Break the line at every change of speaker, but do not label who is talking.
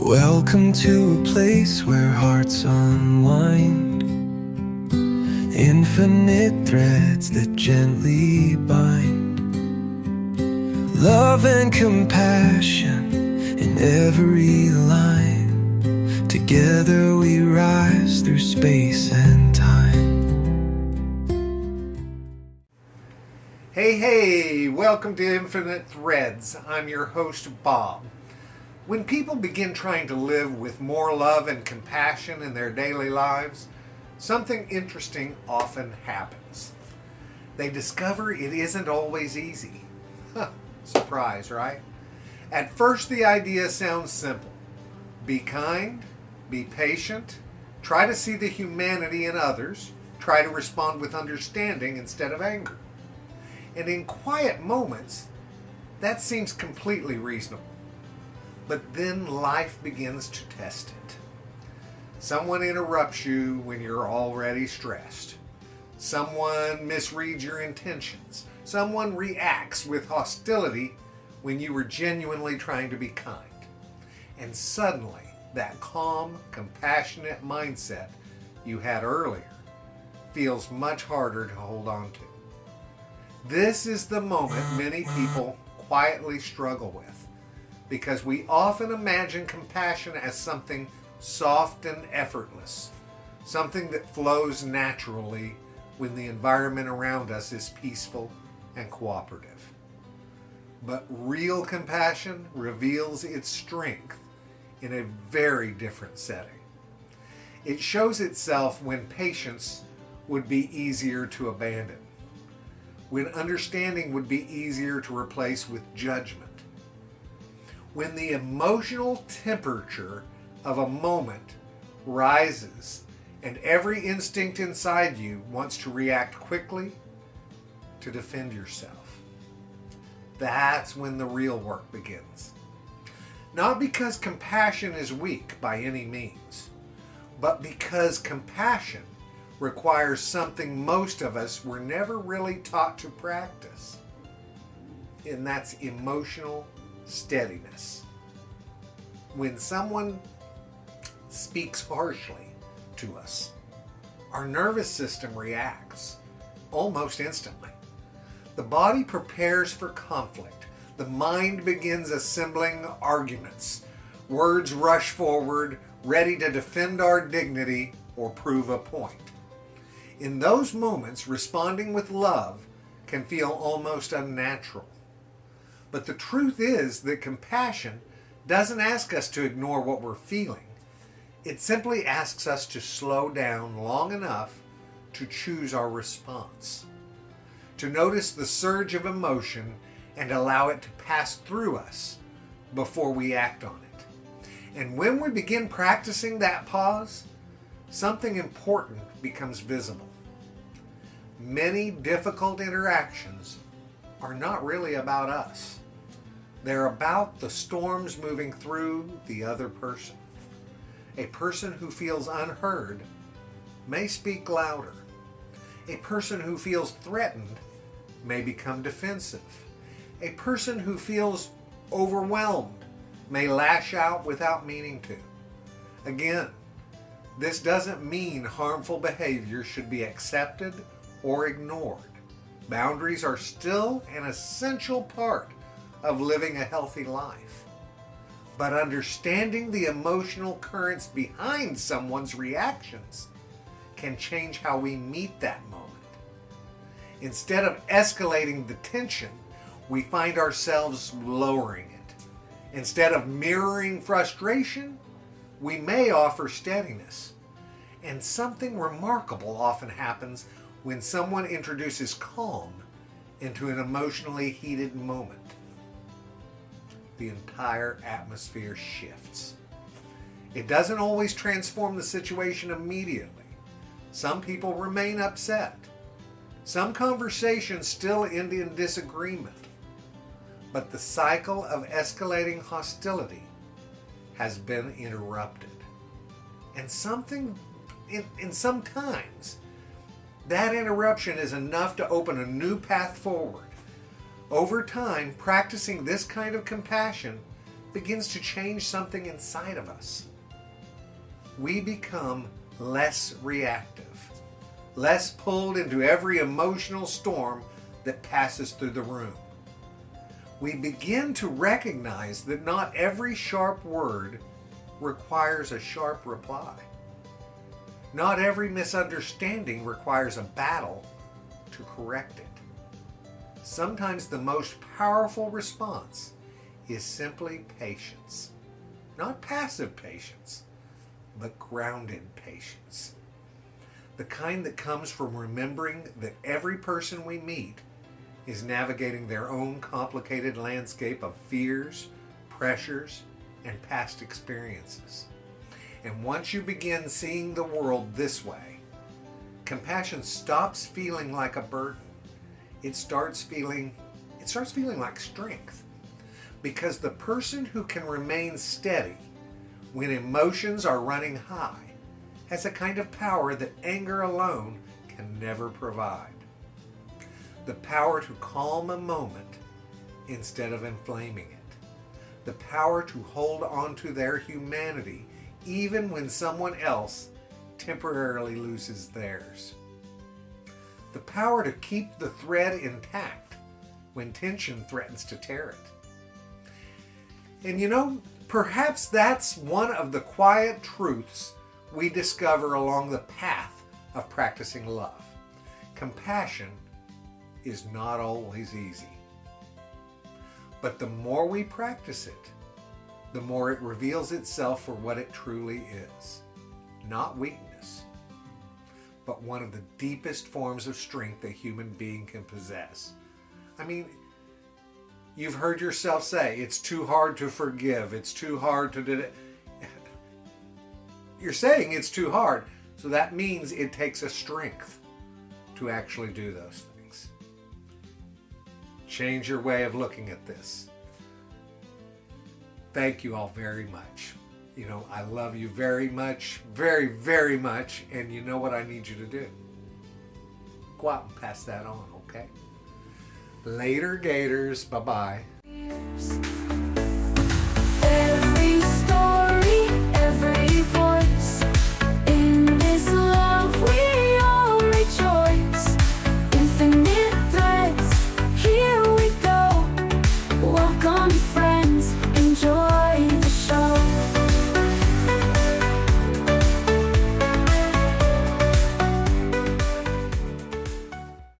Welcome to a place where hearts unwind, infinite threads that gently bind, love and compassion in every line. Together we rise through space and time.
Hey, welcome to Infinite Threads. I'm your host, Bob. When people begin trying to live with more love and compassion in their daily lives, something interesting often happens. They discover it isn't always easy. Surprise, right? At first, the idea sounds simple. Be kind, be patient, try to see the humanity in others, try to respond with understanding instead of anger. And in quiet moments, that seems completely reasonable. But then life begins to test it. Someone interrupts you when you're already stressed. Someone misreads your intentions. Someone reacts with hostility when you were genuinely trying to be kind. And suddenly, that calm, compassionate mindset you had earlier feels much harder to hold on to. This is the moment many people quietly struggle with, because we often imagine compassion as something soft and effortless, something that flows naturally when the environment around us is peaceful and cooperative. But real compassion reveals its strength in a very different setting. It shows itself when patience would be easier to abandon, when understanding would be easier to replace with judgment, when the emotional temperature of a moment rises and every instinct inside you wants to react quickly to defend yourself. That's when the real work begins. Not because compassion is weak by any means, but because compassion requires something most of us were never really taught to practice, and that's emotional steadiness. When someone speaks harshly to us, our nervous system reacts almost instantly. The body prepares for conflict. The mind begins assembling arguments. Words rush forward, ready to defend our dignity or prove a point. In those moments, responding with love can feel almost unnatural. But the truth is that compassion doesn't ask us to ignore what we're feeling. It simply asks us to slow down long enough to choose our response, to notice the surge of emotion and allow it to pass through us before we act on it. And when we begin practicing that pause, something important becomes visible. Many difficult interactions are not really about us. They're about the storms moving through the other person. A person who feels unheard may speak louder. A person who feels threatened may become defensive. A person who feels overwhelmed may lash out without meaning to. Again, this doesn't mean harmful behavior should be accepted or ignored. Boundaries are still an essential part of living a healthy life. But understanding the emotional currents behind someone's reactions can change how we meet that moment. Instead of escalating the tension, we find ourselves lowering it. Instead of mirroring frustration, we may offer steadiness. And something remarkable often happens when someone introduces calm into an emotionally heated moment. The entire atmosphere shifts. It doesn't always transform the situation immediately. Some people remain upset. Some conversations still end in disagreement. But the cycle of escalating hostility has been interrupted. And sometimes that interruption is enough to open a new path forward. Over time, practicing this kind of compassion begins to change something inside of us. We become less reactive, less pulled into every emotional storm that passes through the room. We begin to recognize that not every sharp word requires a sharp reply. Not every misunderstanding requires a battle to correct it. Sometimes the most powerful response is simply patience. Not passive patience, but grounded patience. The kind that comes from remembering that every person we meet is navigating their own complicated landscape of fears, pressures, and past experiences. And once you begin seeing the world this way, compassion stops feeling like a burden. It starts feeling like strength. Because the person who can remain steady when emotions are running high has a kind of power that anger alone can never provide. The power to calm a moment instead of inflaming it. The power to hold on to their humanity even when someone else temporarily loses theirs. The power to keep the thread intact when tension threatens to tear it. And perhaps that's one of the quiet truths we discover along the path of practicing love. Compassion is not always easy. But the more we practice it, the more it reveals itself for what it truly is. Not weakness, but one of the deepest forms of strength a human being can possess. I mean, you've heard yourself say, it's too hard to forgive, it's too hard to do it. You're saying it's too hard, so that means it takes a strength to actually do those things. Change your way of looking at this. Thank you all very much. I love you very much, very, very much, and you know what I need you to do. Go out and pass that on, okay? Later, Gators. Bye-bye.